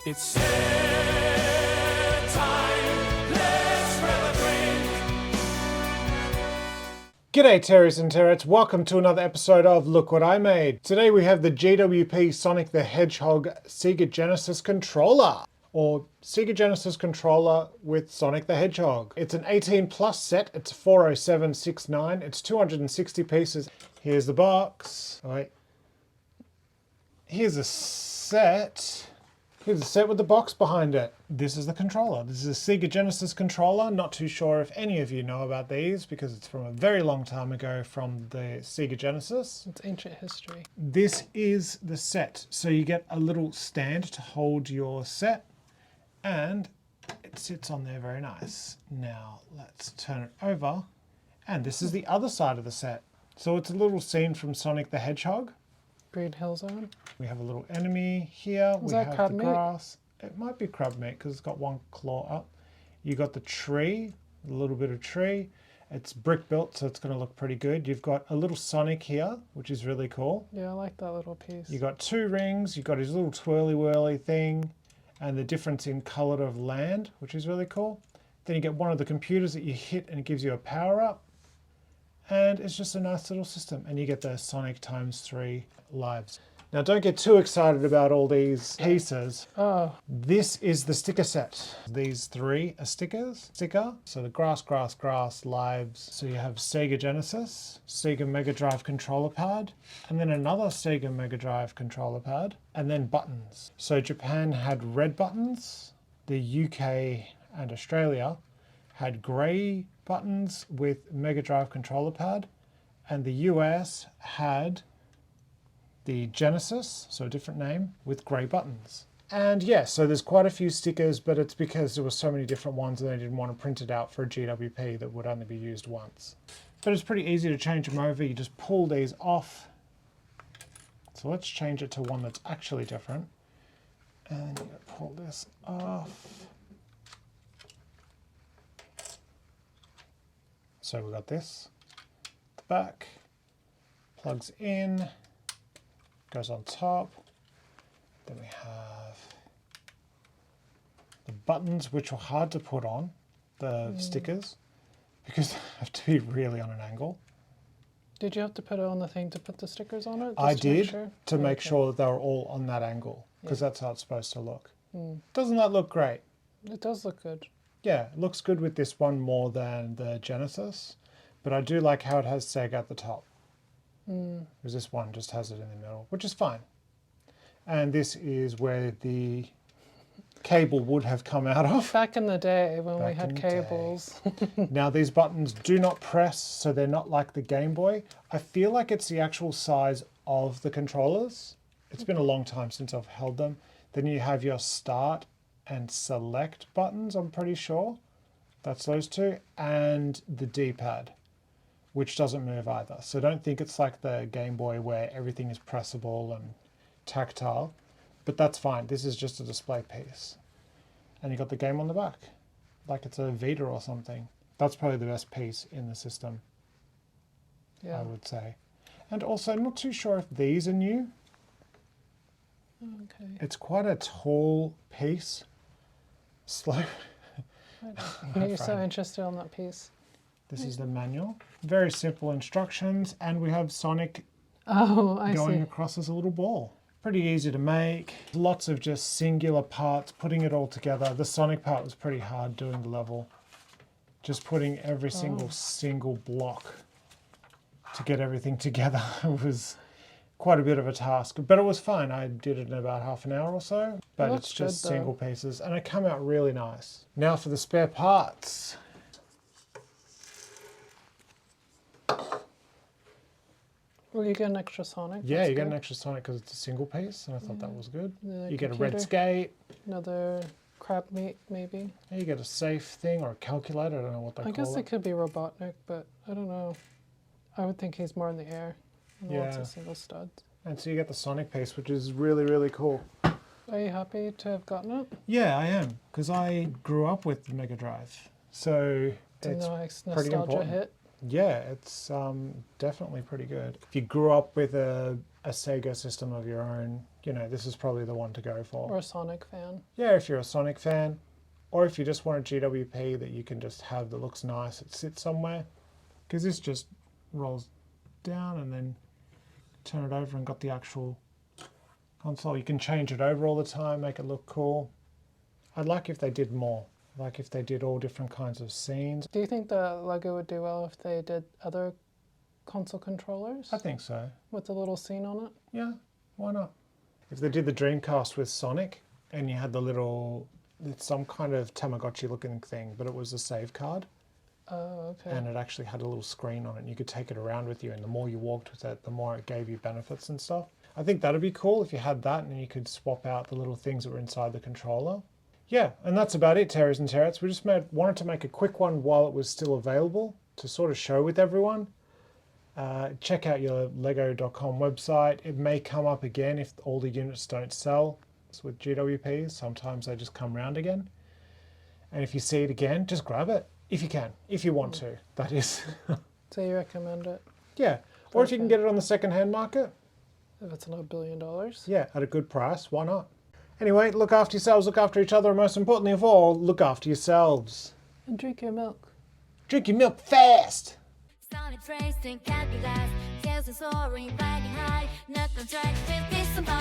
It's time, let's grab a drink. G'day Taeries and Taerettes, welcome to another episode of Look What I Made. Today we have the GWP Sonic the Hedgehog SEGA Genesis controller, or SEGA Genesis controller with Sonic the Hedgehog. It's an 18 plus set, it's 40769, it's 260 pieces. Here's the box. Oh, wait. Here's a set. Here's a set with the box behind it. This is the controller. This is a SEGA Genesis controller. Not too sure if any of you know about these because it's from a very long time ago from the SEGA Genesis. It's ancient history. This is the set. So you get a little stand to hold your set and it sits on there very nice. Now let's turn it over. And this is the other side of the set. So it's a little scene from Sonic the Hedgehog. Green Hill Zone. We have a little enemy here. Is we that have crab the meat? grass. It might be crab meat because it's got one claw up. You got the tree, a little bit of tree. It's brick built, so it's going to look pretty good. You've got a little Sonic here, which is really cool. Yeah, I like that little piece. You got two rings. You got his little twirly whirly thing, and the difference in color of land, which is really cool. Then you get one of the computers that you hit, and it gives you a power up. And it's just a nice little system. And you get the Sonic ×3 lives. Now don't get too excited about all these pieces. Oh, This is the sticker set. These three are stickers. So the grass, lives. So you have Sega Genesis, Sega Mega Drive controller pad, and then another Sega Mega Drive controller pad, and then buttons. So Japan had red buttons. The UK and Australia had grey buttons with Mega Drive controller pad, and the US had the Genesis, so a different name, with grey buttons. And yeah, so there's quite a few stickers, but it's because there were so many different ones and they didn't want to print it out for a GWP that would only be used once. But it's pretty easy to change them over. You just pull these off. So let's change it to one that's actually different. And you're gonna pull this off. So we've got this, the back, plugs in, goes on top. Then we have the buttons, which were hard to put on, the stickers, because they have to be really on an angle. did you have to put it on the thing to put the stickers on it? I just to make did, sure? to make Okay. sure that they were all on that angle, because Yeah. that's how it's supposed to look. Mm. Doesn't that look great? It does look good. Yeah, it looks good with this one more than the Genesis, but I do like how it has Sega at the top. Because this one just has it in the middle, which is fine. And this is where the cable would have come out of. Back in the day when we Back had in the day. cables. Now these buttons do not press, so they're not like the Game Boy. I feel like it's the actual size of the controllers. It's been a long time since I've held them. Then you have your start and select buttons, I'm pretty sure. That's those two. And the D-pad, which doesn't move either. So don't think it's like the Game Boy where everything is pressable and tactile. But that's fine. This is just a display piece. And you got the game on the back, like it's a Vita or something. That's probably the best piece in the system, Yeah. I would say. And also, I'm not too sure if these are new. Okay. It's quite a tall piece. Slow. You're so Fine. interested on that piece. This is the manual. Very simple instructions, and we have Sonic Oh, I going see. across as a little ball. Pretty easy to make. Lots of just singular parts, putting it all together. The Sonic part was pretty hard doing the level. Just putting every single block to get everything together was quite a bit of a task, but it was fine. I did it in about half an hour or so, but looks it's just good, though. single pieces and it came out really nice. Now for the spare parts. Well, you get an extra Sonic. Yeah, that's you get an good. extra Sonic because it's a single piece, and I thought that was good. The You get a red computer. skate. Another crab meat, maybe. You get a safe thing or a calculator. I don't know what they I call guess it. it could be Robotnik, but I don't know. I would think he's more in the air. And lots Yeah. of single studs. And so you get the Sonic piece, which is really, really cool. Are you happy to have gotten it? Yeah, I am, because I grew up with the Mega Drive. So It's a it's nice pretty nostalgia important. hit. Yeah, it's definitely pretty good. If you grew up with a Sega system of your own, you know, this is probably the one to go for. Or a Sonic fan. Yeah, if you're a Sonic fan, or if you just want a GWP that you can just have that looks nice, it sits somewhere. Because this just rolls down and then turn it over and got the actual console. You can change it over all the time, make it look cool. I'd like if they did more. Like if they did all different kinds of scenes. Do you think the Lego would do well if they did other console controllers I think so. with a little scene on it? Yeah, why not? If they did the Dreamcast with Sonic and you had the little, it's some kind of Tamagotchi looking thing, but it was a save card. Oh, okay. And it actually had a little screen on it and you could take it around with you, and the more you walked with it, the more it gave you benefits and stuff. I think that'd be cool if you had that and you could swap out the little things that were inside the controller. Yeah, and that's about it, Taeries and Taerettes. We just wanted to make a quick one while it was still available to sort of show with everyone. Check out your lego.com website. It may come up again if all the units don't sell. It's with GWPs, sometimes they just come round again. And if you see it again, just grab it. If you can, if you want to, that is. So you recommend it Yeah, or if you can get it on the second-hand market. if it's not $1 billion? Yeah, at a good price, why not? Anyway, look after yourselves, look after each other, and most importantly of all, look after yourselves. And drink your milk. Drink your milk fast! Started tracing, can't be last. Sales are soaring, riding high. Not on track, 50 somebody.